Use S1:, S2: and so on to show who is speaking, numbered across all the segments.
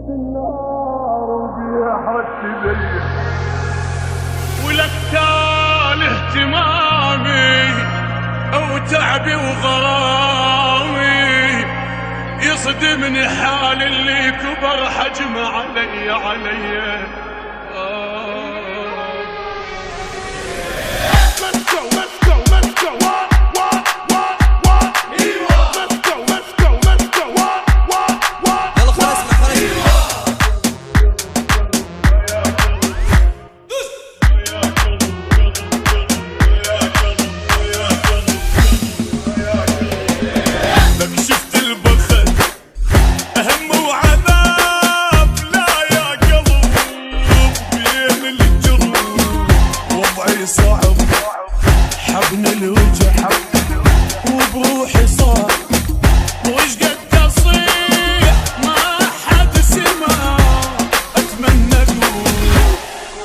S1: النار وبيها حركت زيه
S2: ولك تال اهتمامي او تعبي وغرامي يصدمني حال اللي كبر حجمه علي صعب حبن الوجع وبروحي صار وش قد اصيح ما حد سمع اتمنى اقول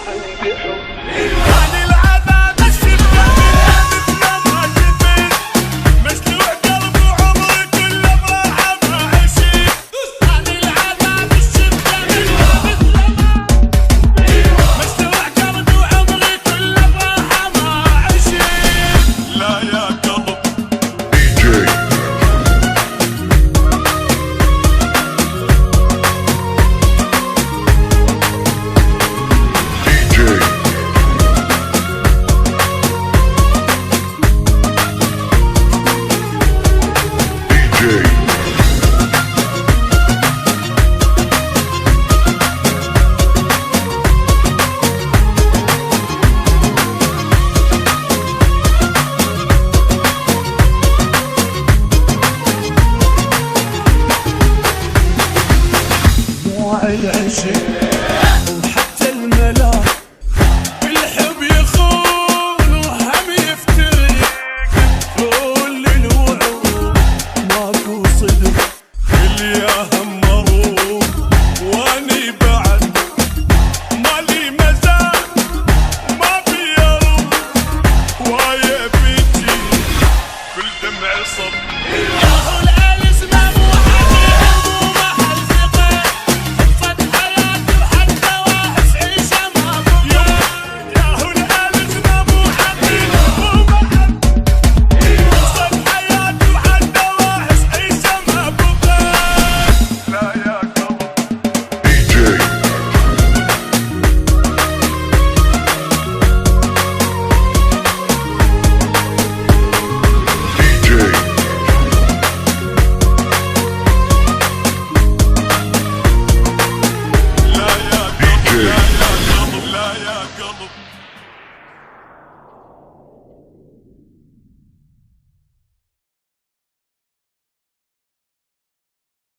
S2: عندي حب عن العذاب الشدة مثل ما شفت مسلوع قلبي وعمري كله براحة ما عشت عن العذاب الشدة مثل ما مسلوع قلبي وعمري كله العشق